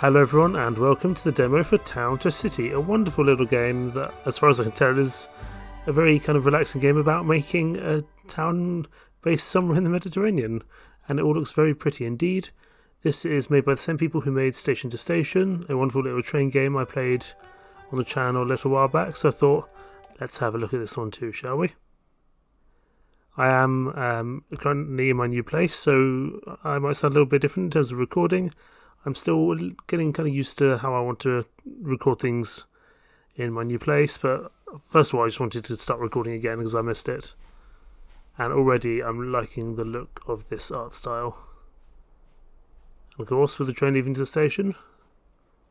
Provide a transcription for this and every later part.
Hello everyone and welcome to the demo for Town to City, a wonderful little game that, as far as I can tell, is a very kind of relaxing game about making a town based somewhere in the Mediterranean, and it all looks very pretty indeed. This is made by the same people who made Station to Station, a wonderful little train game I played on the channel a little while back, so I thought let's have a look at this one too, shall we? I am currently in my new place, so I might sound a little bit different in terms of recording. I'm still getting kind of used to how I want to record things in my new place, but first of all I just wanted to start recording again because I missed it. And already I'm liking the look of this art style. And of course, with the train leaving to the station,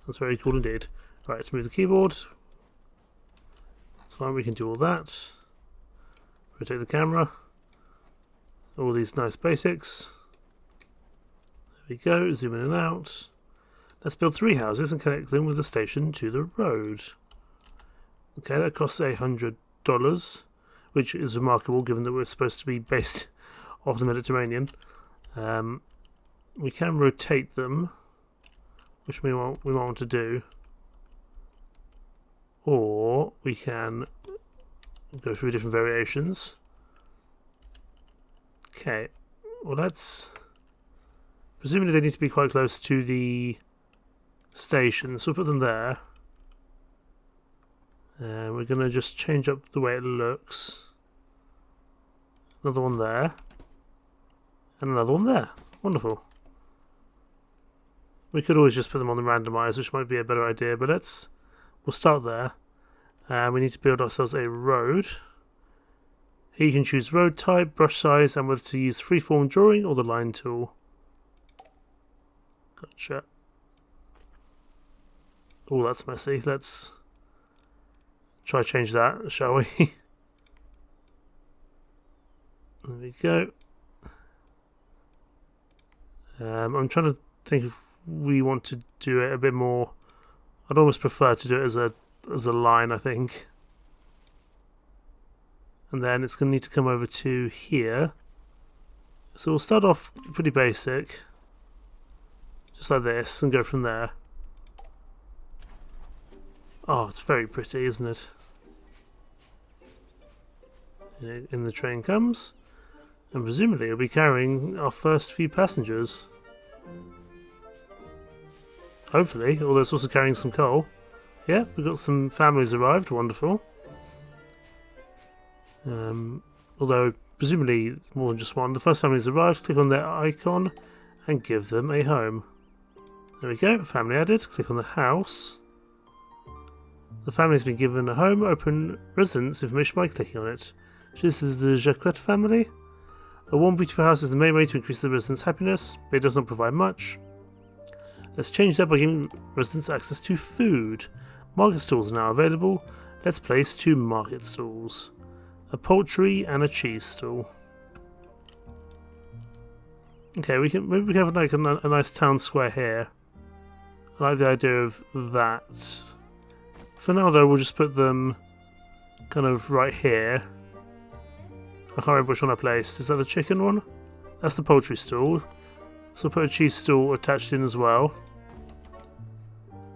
that's very cool indeed. Right, let's move the keyboard. That's fine, we can do all that. Rotate the camera. All these nice basics. There we go, zoom in and out. Let's build 3 houses and connect them with the station to the road. Okay, that costs $100, which is remarkable given that we're supposed to be based off the Mediterranean. We can rotate them, which we might want to do. Or we can go through different variations. Okay, well let's... Presumably they need to be quite close to the station, so we'll put them there. And we're going to just change up the way it looks. Another one there. And another one there. Wonderful. We could always just put them on the randomize, which might be a better idea, but we'll start there. We need to build ourselves a road. Here you can choose road type, brush size, and whether to use freeform drawing or the line tool. Gotcha. Oh, that's messy. Let's try change that, shall we? There we go. I'm trying to think if we want to do it a bit more. I'd almost prefer to do it as a line, I think. And then it's going to need to come over to here. So we'll start off pretty basic. Just like this, and go from there. Oh, it's very pretty, isn't it? In the train comes, and presumably it'll be carrying our first few passengers. Hopefully, although it's also carrying some coal. Yeah, we've got some families arrived, wonderful. Although, presumably, it's more than just one. The first family's arrived, click on their icon, and give them a home. There we go, family added. Click on the house. The family has been given a home. Open residence information by clicking on it. This is the Jacquet family. A warm, beautiful house is the main way to increase the residents' happiness, but it does not provide much. Let's change that by giving residents access to food. Market stalls are now available. Let's place 2 market stalls. A poultry and a cheese stall. Okay, maybe we can have like a nice town square here. I like the idea of that. For now though, we'll just put them kind of right here. I can't remember which one I placed. Is that the chicken one? That's the poultry stall. So we'll put a cheese stall attached in as well.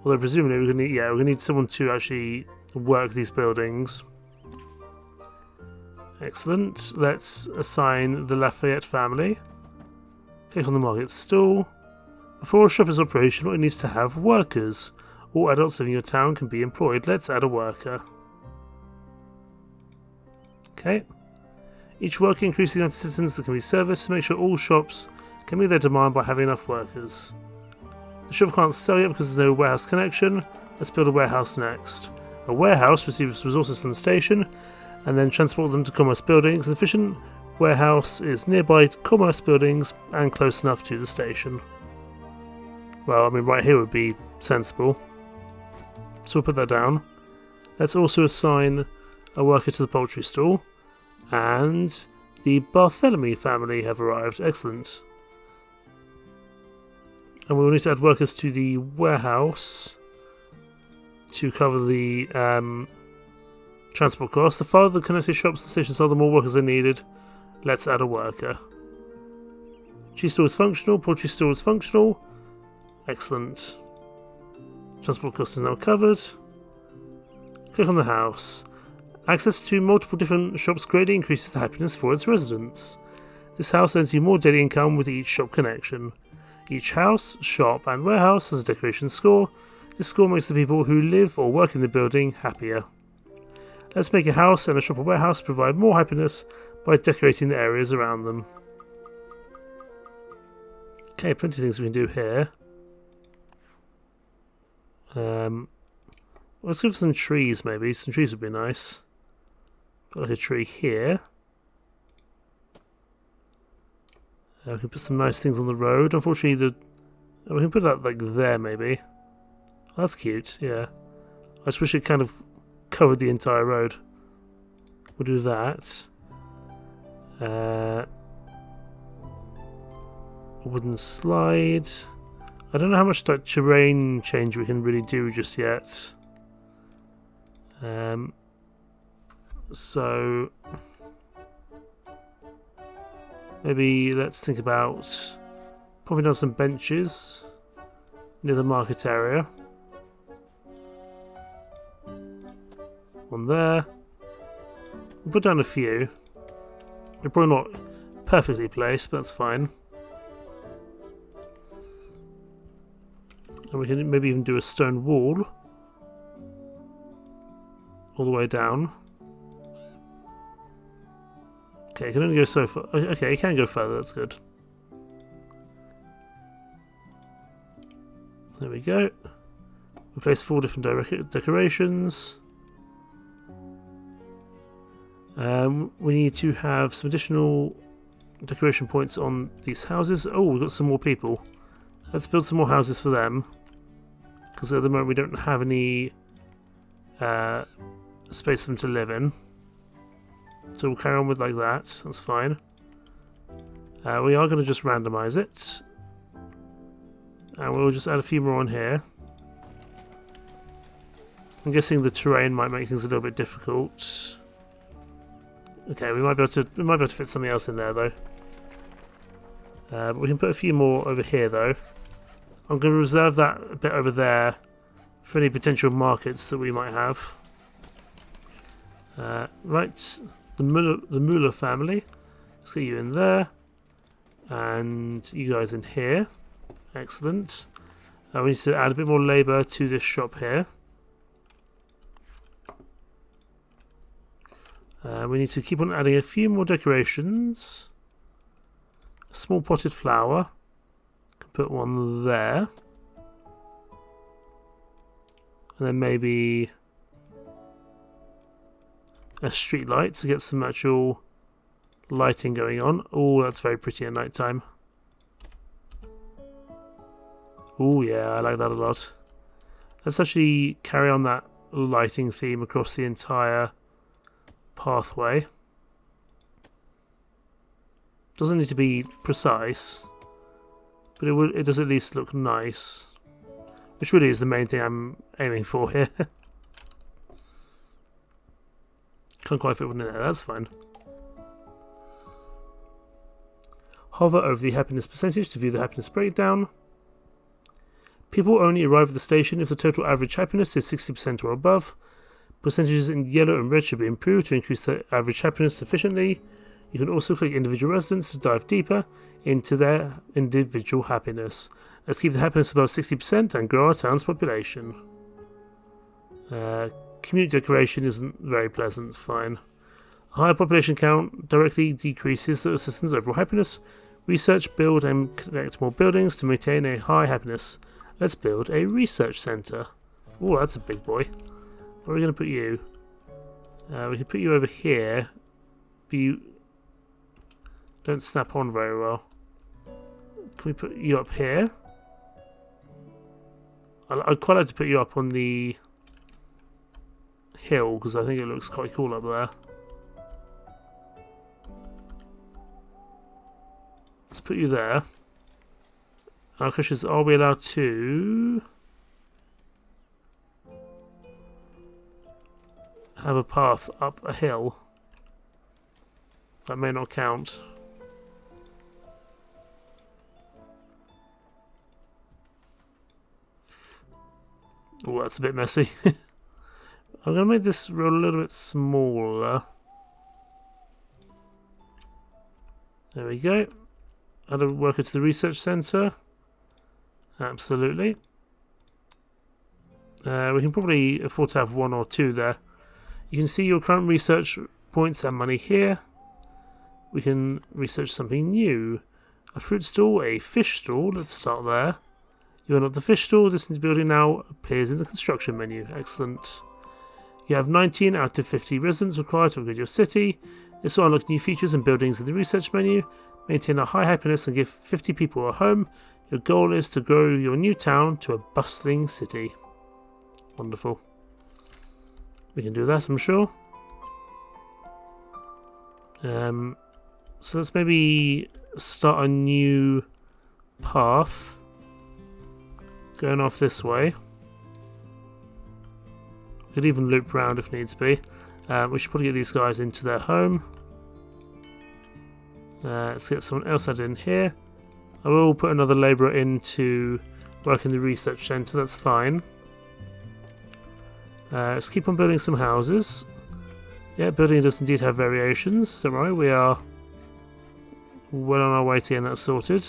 Although presumably we're gonna need someone to actually work these buildings. Excellent. Let's assign the Lafayette family. Click on the market stall. Before a shop is operational, it needs to have workers. All adults living in your town can be employed. Let's add a worker. Okay. Each worker increases the amount of citizens that can be serviced to make sure all shops can meet their demand by having enough workers. The shop can't sell yet because there's no warehouse connection. Let's build a warehouse next. A warehouse receives resources from the station and then transport them to commerce buildings. An efficient warehouse is nearby commerce buildings and close enough to the station. Well, I mean, right here would be sensible. So we'll put that down. Let's also assign a worker to the poultry stall. And the Barthélemy family have arrived. Excellent. And we will need to add workers to the warehouse to cover the transport costs. The farther the connected shops and stations are, the more workers are needed. Let's add a worker. Cheese stall is functional. Poultry stall is functional. Excellent. Transport cost is now covered. Click on the house. Access to multiple different shops greatly increases the happiness for its residents. This house earns you more daily income with each shop connection. Each house, shop, and warehouse has a decoration score. This score makes the people who live or work in the building happier. Let's make a house and a shop or warehouse provide more happiness by decorating the areas around them. Okay, plenty of things we can do here. Let's go for some trees maybe. Some trees would be nice. Got like a tree here. We can put some nice things on the road. Unfortunately, we can put that like there maybe. Oh, that's cute, yeah. I just wish it kind of covered the entire road. We'll do that. Wooden slide. I don't know how much like terrain change we can really do just yet. So maybe let's think about popping down some benches near the market area. One there. We'll put down a few. They're probably not perfectly placed, but that's fine. And we can maybe even do a stone wall all the way down. Okay, it can only go so far. Okay, it can go further, that's good. There we go. We place 4 different decorations. We need to have some additional decoration points on these houses. Oh, we've got some more people. Let's build some more houses for them. Because at the moment we don't have any space for them to live in. So we'll carry on with like that. That's fine. We are going to just randomize it. And we'll just add a few more on here. I'm guessing the terrain might make things a little bit difficult. Okay, we might be able to fit something else in there though. But we can put a few more over here though. I'm going to reserve that bit over there for any potential markets that we might have. Right, the Muller family. Let's get you in there, and you guys in here. Excellent. We need to add a bit more labour to this shop here. We need to keep on adding a few more decorations. A small potted flower. Can put one there. And then maybe a street light to get some actual lighting going on. Oh, that's very pretty at night time. Oh yeah, I like that a lot. Let's actually carry on that lighting theme across the entire pathway. Doesn't need to be precise, but it does at least look nice, which really is the main thing I'm aiming for here. Can't quite fit one in there, that's fine. Hover over the happiness percentage to view the happiness breakdown. People only arrive at the station if the total average happiness is 60% or above. Percentages in yellow and red should be improved to increase the average happiness sufficiently. You can also click individual residents to dive deeper into their individual happiness. Let's keep the happiness above 60% and grow our town's population. Community decoration isn't very pleasant, fine. A higher population count directly decreases the assistant's overall happiness. Research, build and connect more buildings to maintain a high happiness. Let's build a research centre. Oh, that's a big boy. Where are we going to put you? We can put you over here, but you don't snap on very well. Can we put you up here? I'd quite like to put you up on the hill because I think it looks quite cool up there. Let's put you there. Our question is, are we allowed to have a path up a hill? That may not count. Oh, that's a bit messy. I'm going to make this road a little bit smaller. There we go. Add a worker to the research centre. Absolutely. We can probably afford to have 1 or 2 there. You can see your current research points and money here. We can research something new. A fruit stall, a fish stall. Let's start there. You unlock the fish stall. This building now appears in the construction menu. Excellent. You have 19 out of 50 residents required to upgrade your city. This will unlock new features and buildings in the research menu. Maintain a high happiness and give 50 people a home. Your goal is to grow your new town to a bustling city. Wonderful. We can do that, I'm sure. So let's maybe start a new path. Going off this way. We could even loop round if needs be. We should probably get these guys into their home. Let's get someone else added in here. I will put another labourer in to work in the research centre, that's fine. Let's keep on building some houses. Yeah, building does indeed have variations, don't worry, we are well on our way to getting that sorted.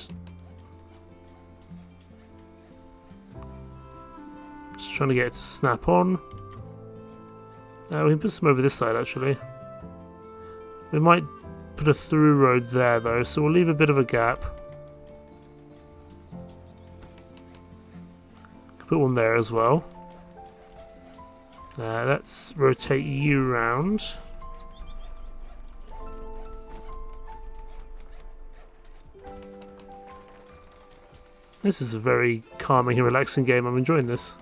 Just trying to get it to snap on. We can put some over this side actually. We might put a through road there though, so we'll leave a bit of a gap. Put one there as well. Let's rotate you round. This is a very calming and relaxing game. I'm enjoying this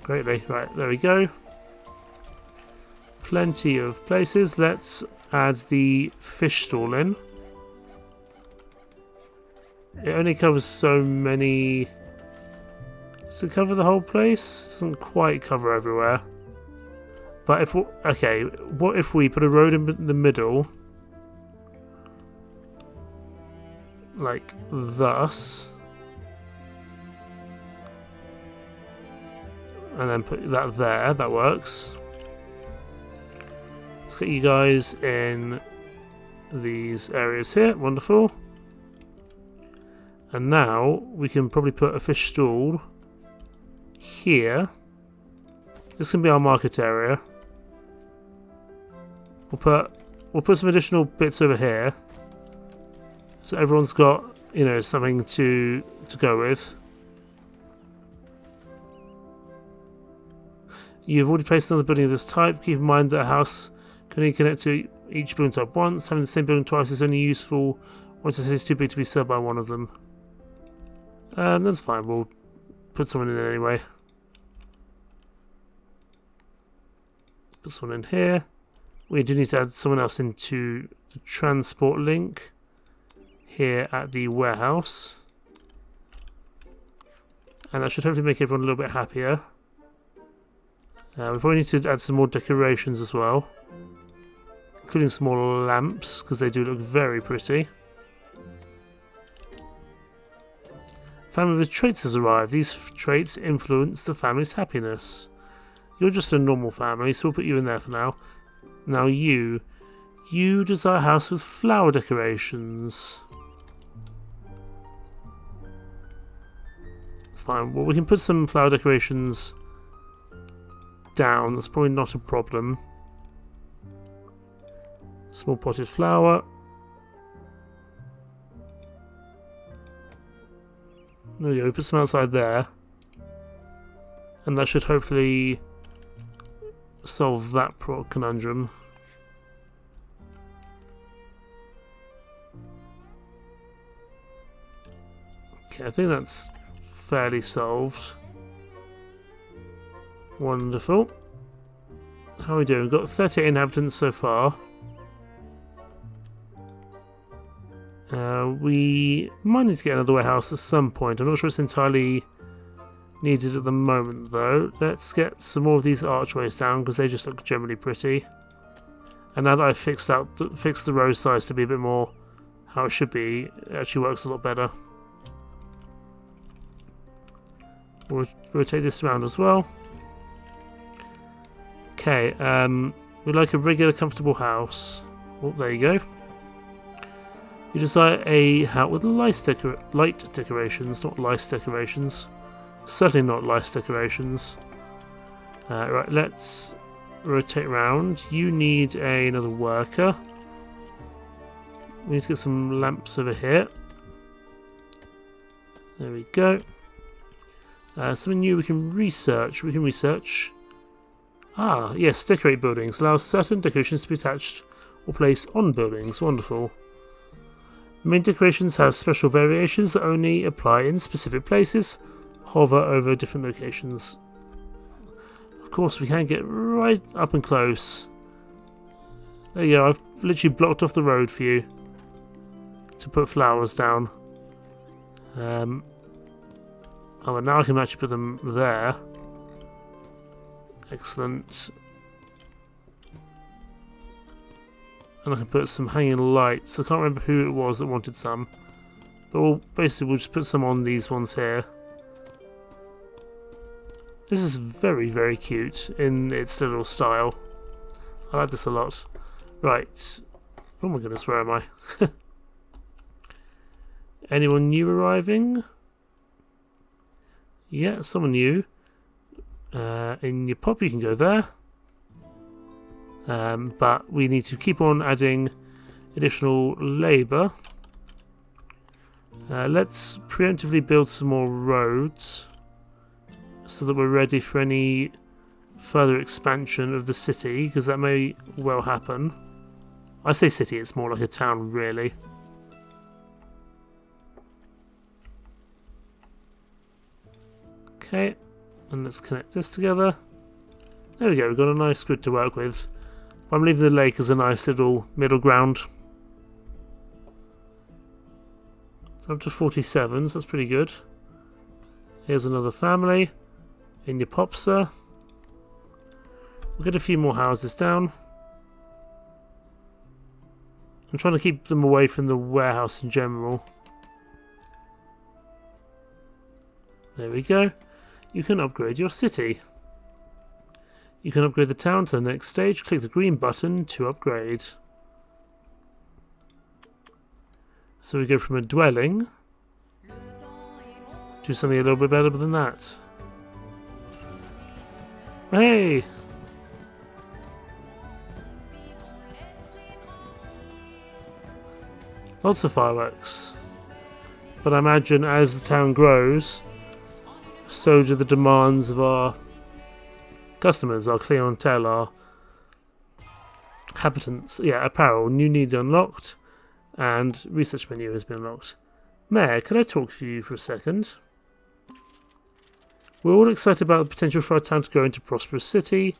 greatly. Right, there we go. Plenty of places. Let's add the fish stall in. It only covers so many. Does it cover the whole place? It doesn't quite cover everywhere. But if okay, what if we put a road in the middle, like thus, and then put that there? That works. Let's get you guys in these areas here. Wonderful. And now we can probably put a fish stall here. This can be our market area. We'll put some additional bits over here, so everyone's got, you know, something to go with. You've already placed another building of this type. Keep in mind that a house can only connect to each building type once. Having the same building twice is only useful once the city is too big to be served by one of them. That's fine. We'll put someone in anyway. Put someone in here. We do need to add someone else into the transport link here at the warehouse. And that should hopefully make everyone a little bit happier. We probably need to add some more decorations as well, including some more lamps, because they do look very pretty. Family with traits has arrived. These traits influence the family's happiness. You're just a normal family, so we'll put you in there for now. Now you desire a house with flower decorations. Fine, well we can put some flower decorations down, that's probably not a problem. Small potted flower. There we go, we put some outside there. And that should hopefully solve that conundrum. Okay, I think that's fairly solved. Wonderful. How are we doing? We've got 38 inhabitants so far. We might need to get another warehouse at some point. I'm not sure it's entirely needed at the moment though. Let's get some more of these archways down because they just look generally pretty. And now that I've fixed the row size to be a bit more how it should be, it actually works a lot better. We'll rotate this around as well. Okay, we'd like a regular, comfortable house. Oh, there you go. You desire a house with light decorations, not lice decorations. Certainly not lice decorations. Right, let's rotate around. You need another worker. We need to get some lamps over here. There we go. Something new we can research. Ah, yes, decorate buildings. Allows certain decorations to be attached or placed on buildings. Wonderful. Main decorations have special variations that only apply in specific places. Hover over different locations. Of course, we can get right up and close. There you go. I've literally blocked off the road for you to put flowers down. Oh, and now I can actually put them there. Excellent. And I can put some hanging lights. I can't remember who it was that wanted some. But we'll just put some on these ones here. This is very, very cute in its little style. I like this a lot. Right. Oh my goodness, where am I? Anyone new arriving? Yeah, someone new. In your pub you can go there. But we need to keep on adding additional labour. Let's preemptively build some more roads so that we're ready for any further expansion of the city, because that may well happen. I say city, it's more like a town really. Okay, and let's connect this together. There we go, we've got a nice grid to work with. I'm leaving the lake as a nice little middle ground. Up to 47, so that's pretty good. Here's another family in your popsa. We'll get a few more houses down. I'm trying to keep them away from the warehouse in general. There we go. You can upgrade your city. You can upgrade the town to the next stage. Click the green button to upgrade. So we go from a dwelling to something a little bit better than that. Hey! Lots of fireworks. But I imagine as the town grows, so do the demands of our customers, our clientele, our habitants. Yeah, apparel, new need unlocked, and research menu has been unlocked. Mayor, could I talk to you for a second? We're all excited about the potential for our town to grow into a prosperous city.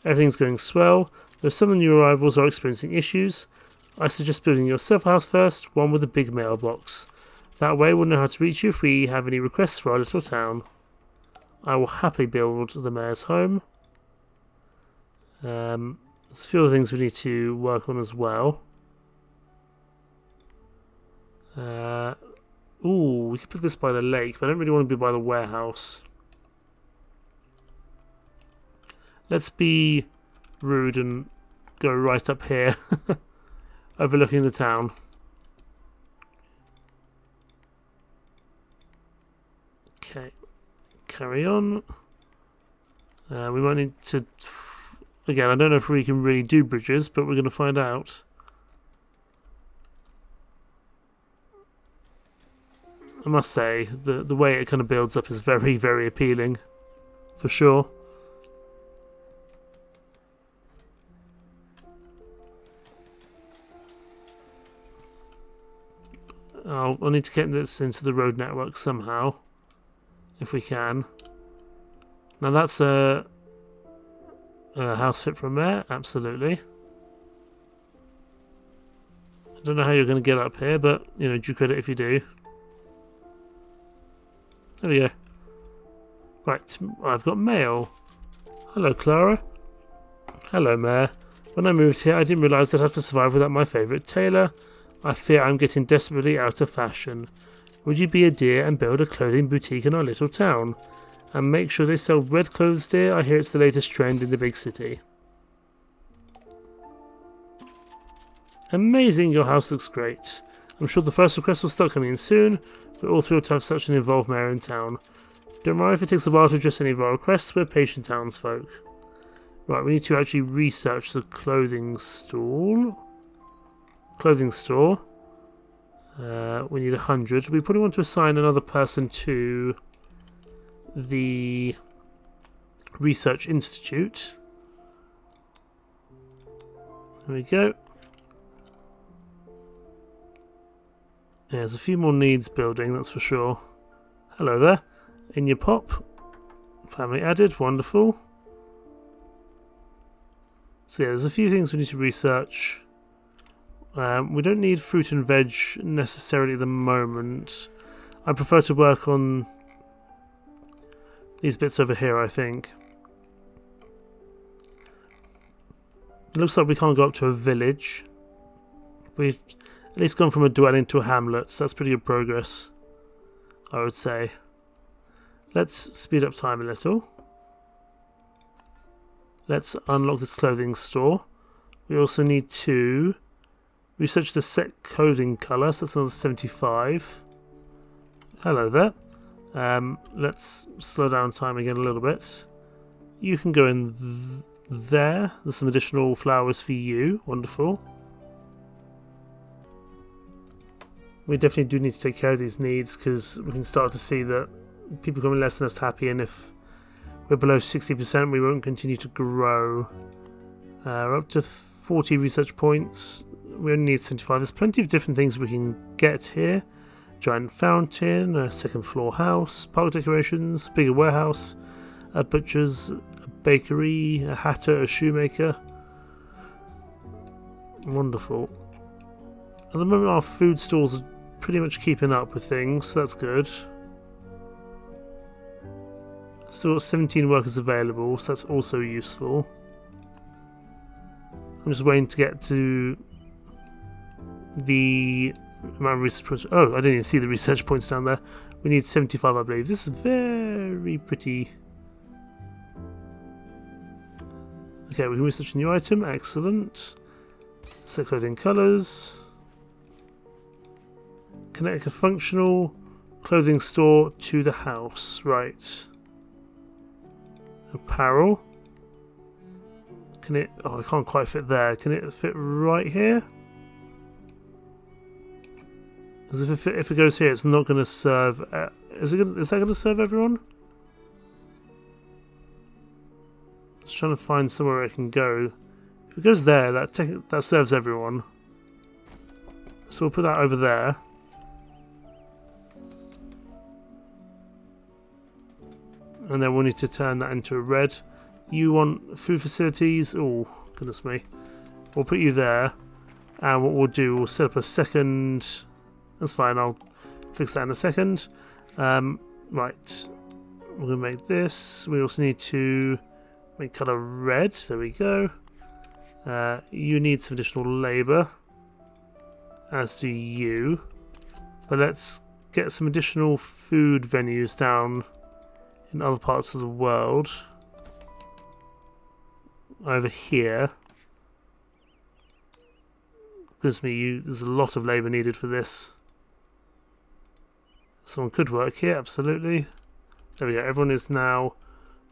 Everything's going swell, though some of the new arrivals are experiencing issues. I suggest building yourself a house first, one with a big mailbox. That way we'll know how to reach you if we have any requests for our little town. I will happily build the mayor's home. There's a few other things we need to work on as well. Ooh, we could put this by the lake, but I don't really want to be by the warehouse. Let's be rude and go right up here, overlooking the town. Okay, carry on. We might need to... Again, I don't know if we can really do bridges, but we're going to find out. I must say, the way it kind of builds up is very, very appealing, for sure. I'll need to get this into the road network somehow, if we can. Now that's a house fit for a mayor, absolutely. I don't know how you're going to get up here, but, you know, due credit if you do. There we go. Right, I've got mail. Hello, Clara. Hello, Mayor. When I moved here, I didn't realise I'd have to survive without my favourite tailor. I fear I'm getting desperately out of fashion. Would you be a dear and build a clothing boutique in our little town? And make sure they sell red clothes dear. I hear it's the latest trend in the big city. Amazing, your house looks great. I'm sure the first request will start coming in soon. We're all thrilled to have such an involved mayor in town. Don't worry if it takes a while to address any of our requests, we're patient townsfolk. Right, we need to actually research the clothing store. We need 100. We probably want to assign another person to the Research Institute. There we go. Yeah, there's a few more needs building, that's for sure. Hello there. In your pop. Family added, wonderful. So yeah, there's a few things we need to research. We don't need fruit and veg necessarily at the moment. I prefer to work on these bits over here, I think. It looks like we can't go up to a village. We've at least gone from a dwelling to a hamlet, so that's pretty good progress, I would say. Let's speed up time a little. Let's unlock this clothing store. We also need to research the set clothing colour, so that's another 75. Hello there. Let's slow down time again a little bit. You can go in there. There's some additional flowers for you. Wonderful. We definitely do need to take care of these needs because we can start to see that people are becoming less and less happy, and if we're below 60% we won't continue to grow. We're up to 40 research points. We only need 75. There's plenty of different things we can get here. Giant fountain, a second floor house, park decorations, bigger warehouse, a butcher's, a bakery, a hatter, a shoemaker. Wonderful. At the moment our food stores are pretty much keeping up with things, so that's good. Still got 17 workers available, so that's also useful. I'm just waiting to get to the amount of research points. Oh, I didn't even see the research points down there. We need 75, I believe. This is very pretty. Okay, we can research a new item. Excellent. Set clothing colours. Connect a functional clothing store to the house. Right. Apparel. Can it... Oh, I can't quite fit there. Can it fit right here? Because if it goes here, it's not going to serve... Is that going to serve everyone? Just trying to find somewhere it can go. If it goes there, that serves everyone. So we'll put that over there. And then we'll need to turn that into a red. You want food facilities? Oh, goodness me. We'll put you there. And what we'll do, we'll set up a second... That's fine, I'll fix that in a second. Right. We're going to make this. We also need to make colour red. There we go. You need some additional labour. As do you. But let's get some additional food venues down in other parts of the world. Over here. Goodness me, there's a lot of labour needed for this. Someone could work here, absolutely. There we go, everyone is now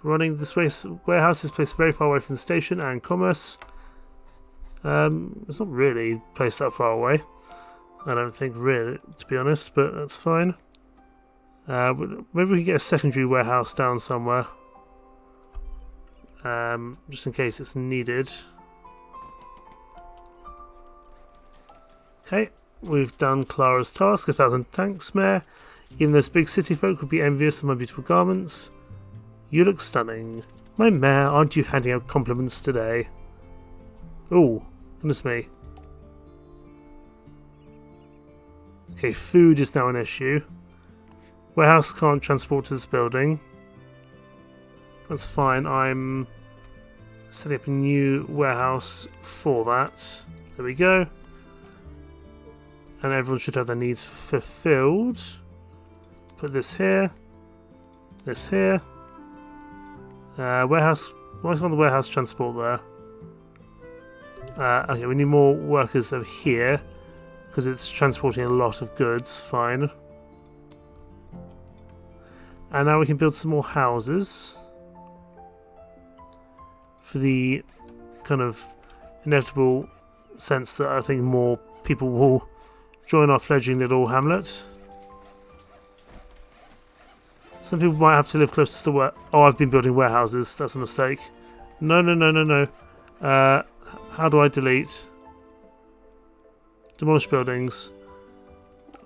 running this warehouse is placed very far away from the station and commerce. It's not really placed that far away. I don't think really, to be honest, but that's fine. Maybe we can get a secondary warehouse down somewhere. Just in case it's needed. Okay, we've done Clara's task. 1,000 thanks, Mayor. Even those big city folk would be envious of my beautiful garments. You look stunning. My Mayor, aren't you handing out compliments today? Oh, goodness me. Okay, food is now an issue. Warehouse can't transport to this building. That's fine, I'm setting up a new warehouse for that. There we go. And everyone should have their needs fulfilled. Put this here. This here. Warehouse. Work on the warehouse transport there. Okay, we need more workers over here because it's transporting a lot of goods. Fine. And now we can build some more houses for the kind of inevitable sense that I think more people will join our fledgling little hamlet. Some people might have to live closest to where... Oh, I've been building warehouses. That's a mistake. No, no, no, no, no. How do I delete? Demolish buildings.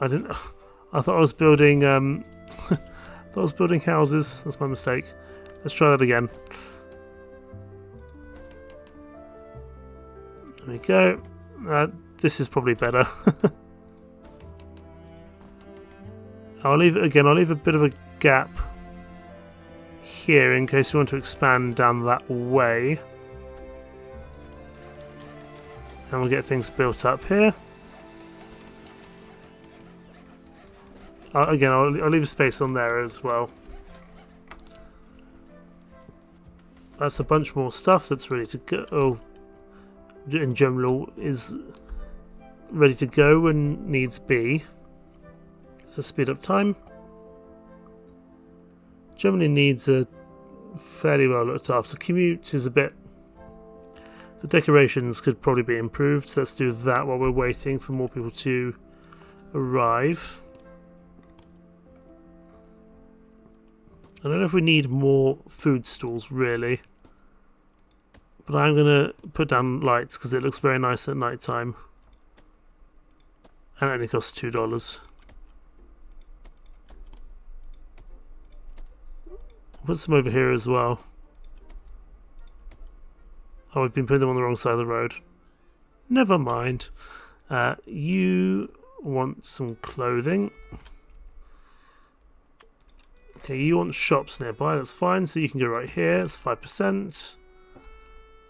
I didn't... I thought I was building... I thought I was building houses. That's my mistake. Let's try that again. There we go. This is probably better. I'll leave it again. I'll leave a bit of a gap here in case you want to expand down that way. And we'll get things built up here. Again, I'll leave a space on there as well. That's a bunch more stuff that's ready to go. Oh, in general, is ready to go and needs be. So speed up time. Germany needs a fairly well looked after. Commute is a bit... The decorations could probably be improved, so let's do that while we're waiting for more people to arrive. I don't know if we need more food stalls, really. But I'm going to put down lights because it looks very nice at night time. And it only costs $2. Put some over here as well. Oh, we've been putting them on the wrong side of the road. Never mind. You want some clothing. Okay, you want shops nearby, that's fine, so you can go right here, it's 5%.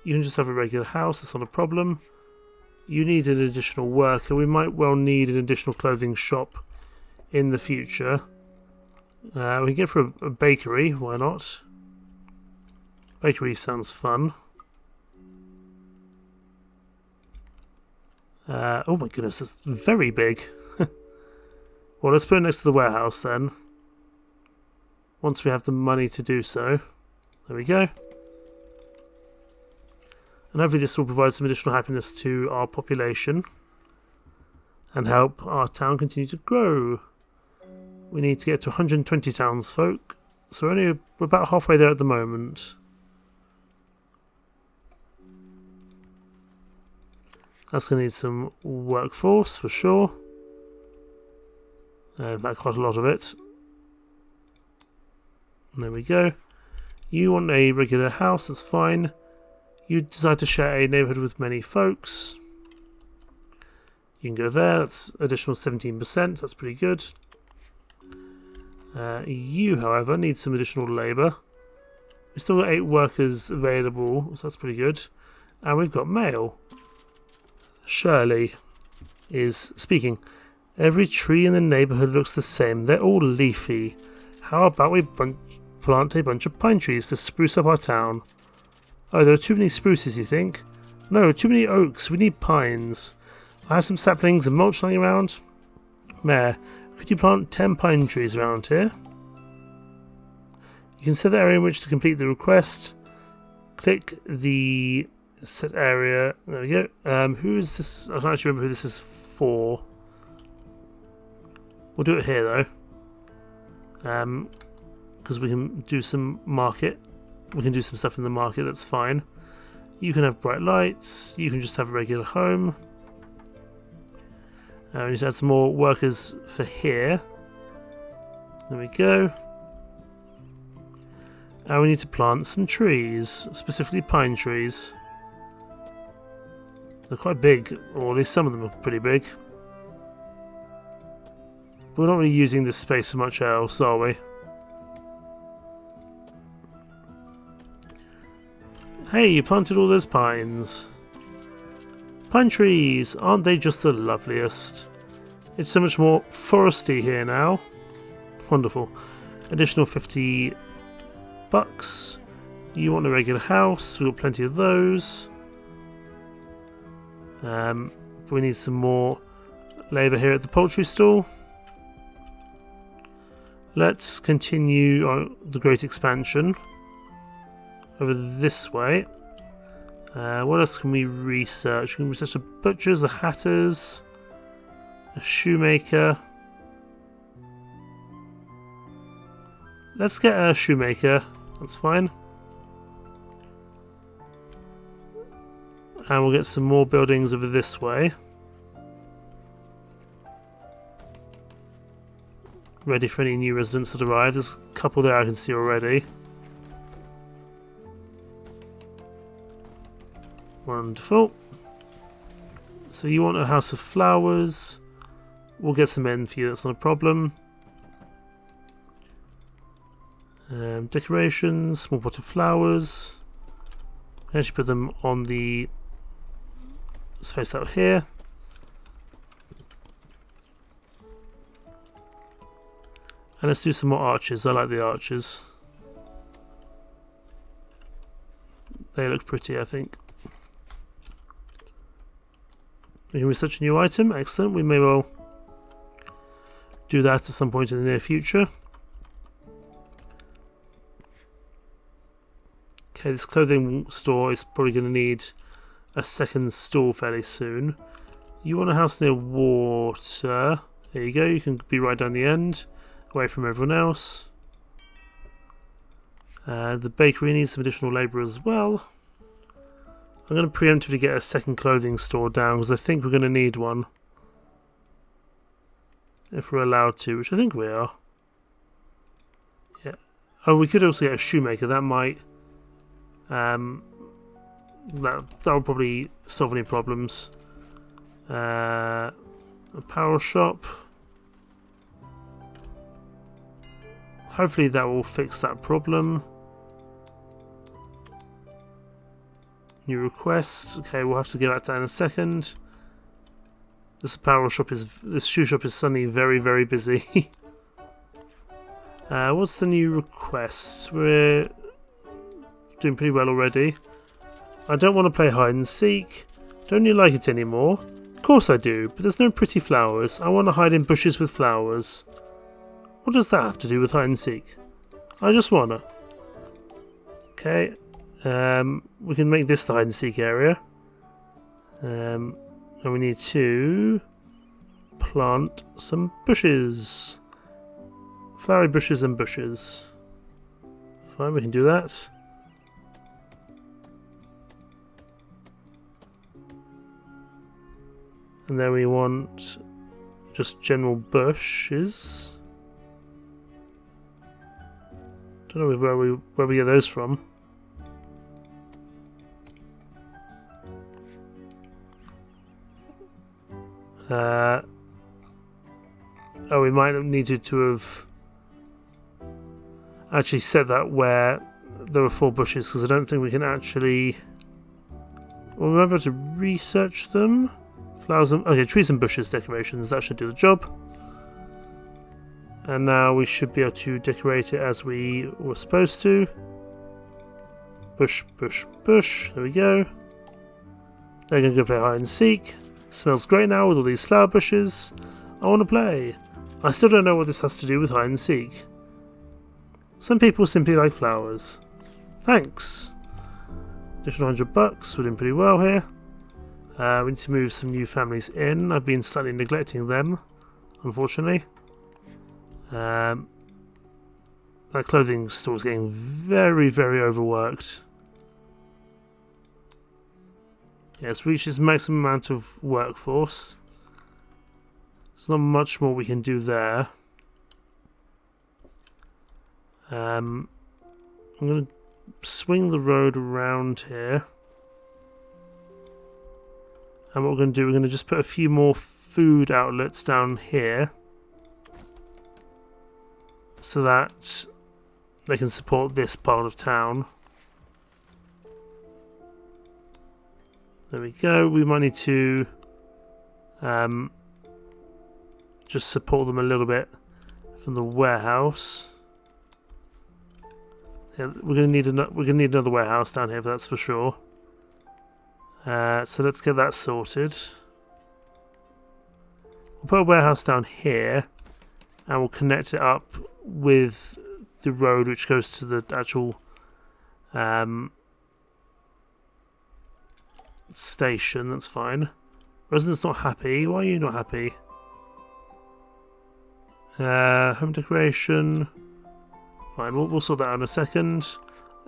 You can just have a regular house, that's not a problem. You need an additional worker, we might well need an additional clothing shop in the future. We can get for a bakery, why not? Bakery sounds fun. Oh my goodness, that's very big. Well, let's put it next to the warehouse then. Once we have the money to do so. There we go. And hopefully this will provide some additional happiness to our population and help our town continue to grow. We need to get to 120 townsfolk, so we're about halfway there at the moment. That's going to need some workforce for sure. In fact, quite a lot of it. There we go. You want a regular house, that's fine. You decide to share a neighbourhood with many folks. You can go there, that's additional 17%, that's pretty good. You, however, need some additional labour. We've still got 8 workers available, so that's pretty good. And we've got mail. Shirley is speaking. Every tree in the neighbourhood looks the same. They're all leafy. How about we plant a bunch of pine trees to spruce up our town? Oh, there are too many spruces, you think? No, too many oaks. We need pines. I have some saplings and mulch lying around. Mayor, could you plant 10 pine trees around here? You can set the area in which to complete the request. Click the set area. There we go. Who is this? I can't actually remember who this is for. We'll do it here though. Because we can do some market. We can do some stuff in the market, that's fine. You can have bright lights. You can just have a regular home. We need to add some more workers for here. There we go. And we need to plant some trees, specifically pine trees. They're quite big, or at least some of them are pretty big. But we're not really using this space for much else, are we? Hey, you planted all those pines. Pine trees, aren't they just the loveliest? It's so much more foresty here now. Wonderful. Additional $50. You want a regular house, we've got plenty of those. We need some more labour here at the poultry stall. Let's continue on the great expansion over this way. What else can we research? We can research the butchers, the hatters, a shoemaker. Let's get a shoemaker, that's fine. And we'll get some more buildings over this way. Ready for any new residents that arrive. There's a couple there I can see already. Wonderful. So you want a house with flowers. We'll get some in for you, that's not a problem. Decorations, small pot of flowers. Actually put them on the space out here. And let's do some more arches. I like the arches. They look pretty, I think. We can research a new item. Excellent. We may well do that at some point in the near future. Okay, this clothing store is probably going to need a second stall fairly soon. You want a house near water. There you go. You can be right down the end, away from everyone else. The bakery needs some additional labour as well. I'm going to preemptively get a second clothing store down because I think we're going to need one. If we're allowed to, which I think we are. Yeah. Oh, we could also get a shoemaker. That might... that will probably solve any problems. A power shop. Hopefully that will fix that problem. New request. Okay, we'll have to get back to that in a second. This shoe shop is suddenly very, very busy. What's the new request? We're doing pretty well already. I don't want to play hide and seek. Don't you like it anymore? Of course I do, but there's no pretty flowers. I want to hide in bushes with flowers. What does that have to do with hide and seek? I just wanna. Okay. We can make this the hide and seek area. And we need to plant some bushes. Flowery bushes and bushes. Fine, we can do that. And then we want just general bushes. Don't know where we get those from. Oh, we might have needed to have actually set that where there were 4 bushes because I don't think we can actually. Well, remember to research them. Flowers and okay, trees and bushes decorations. That should do the job. And now we should be able to decorate it as we were supposed to. Bush, bush, bush. There we go. They're going to go play hide and seek. Smells great now with all these flower bushes. I want to play. I still don't know what this has to do with hide and seek. Some people simply like flowers. Thanks. Additional $100. We're doing pretty well here. We need to move some new families in. I've been slightly neglecting them, unfortunately. That clothing store is getting very, very overworked. Yeah, it's reached its maximum amount of workforce. There's not much more we can do there. I'm going to swing the road around here. And what we're going to do, we're going to just put a few more food outlets down here. So that they can support this part of town. There we go. We might need to just support them a little bit from the warehouse. Yeah, we're gonna need another warehouse down here, that's for sure. So let's get that sorted. We'll put a warehouse down here, and we'll connect it up with the road which goes to the actual station. That's fine. Residents not happy. Why are you not happy? Home decoration. Fine, we'll sort that out in a second.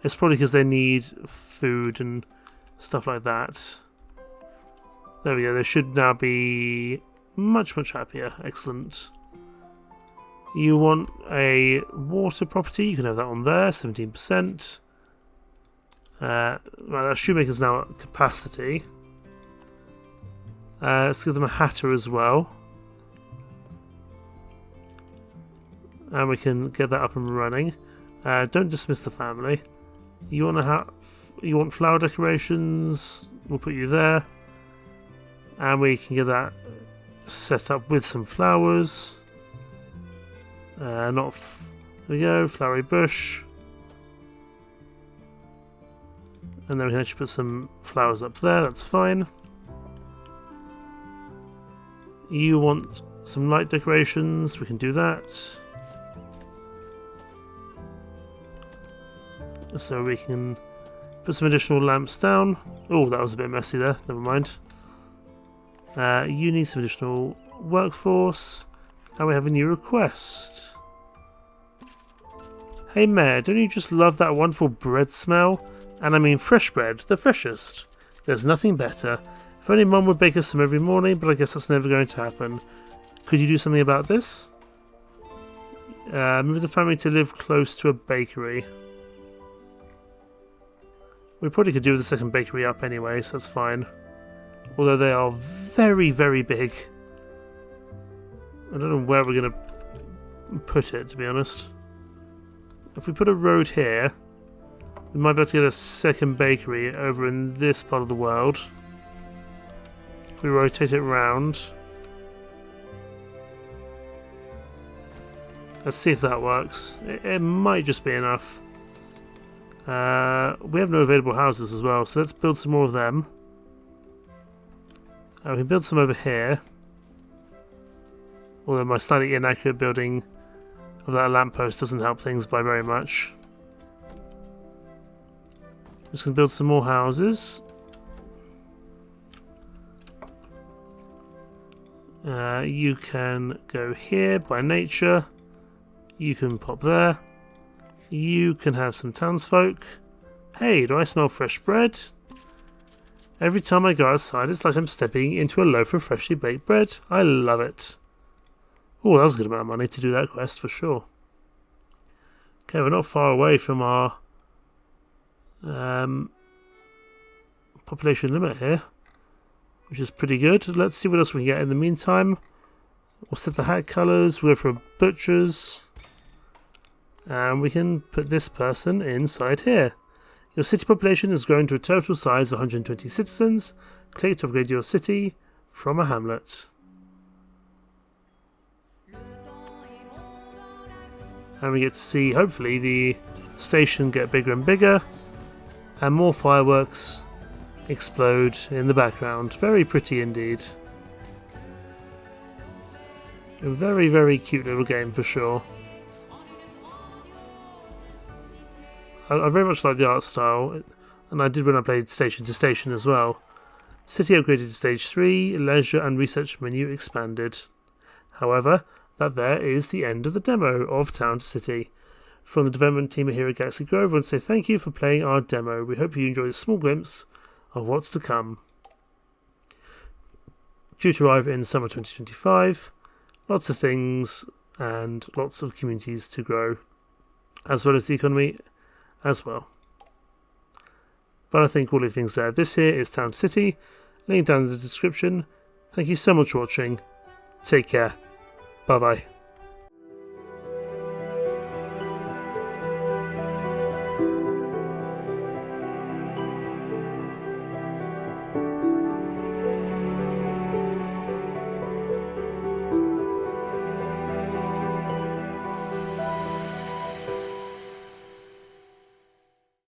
It's probably because they need food and stuff like that. There we go. They should now be much happier. Excellent. You want a water property? You can have that on there. 17%. Right, that shoemaker's now at capacity. Let's give them a hatter as well. And we can get that up and running. Don't dismiss the family. You want flower decorations? We'll put you there. And we can get that set up with some flowers. There we go, flowery bush. And then we can actually put some flowers up there, that's fine. You want some light decorations, we can do that. So we can put some additional lamps down. Oh, that was a bit messy there, never mind. You need some additional workforce. And we have a new request. Hey Mayor, don't you just love that wonderful bread smell? And I mean fresh bread, the freshest. There's nothing better. If only Mum would bake us some every morning, but I guess that's never going to happen. Could you do something about this? Move the family to live close to a bakery. We probably could do with the second bakery up anyway, so that's fine. Although they are very big. I don't know where we're going to put it, to be honest. If we put a road here, we might be able to get a second bakery over in this part of the world. If we rotate it around. Let's see if that works. It might just be enough. We have no available houses as well, so let's build some more of them. We can build some over here. Although my slightly inaccurate building of that lamppost doesn't help things by very much. Just going to build some more houses. You can go here by nature. You can pop there. You can have some townsfolk. Hey, do I smell fresh bread? Every time I go outside, it's like I'm stepping into a loaf of freshly baked bread. I love it. Oh, that was a good amount of money to do that quest for sure. Okay, we're not far away from our population limit here, which is pretty good. Let's see what else we can get in the meantime. We'll set the hat colours, we'll go for a butcher's, and we can put this person inside here. Your city population has grown to a total size of 120 citizens. Click to upgrade your city from a hamlet. And we get to see, hopefully, the station get bigger and bigger, and more fireworks explode in the background. Very pretty indeed. A very cute little game for sure. I very much like the art style, and I did when I played Station to Station as well. City upgraded to Stage 3, Leisure and Research menu expanded. However, that there is the end of the demo of Town to City. From the development team here at Galaxy Grove, I want to say thank you for playing our demo. We hope you enjoy a small glimpse of what's to come. Due to arrive in summer 2025, lots of things and lots of communities to grow, as well as the economy as well. But I think all of things there. This here is Town City. Link down in the description. Thank you so much for watching. Take care. Bye bye.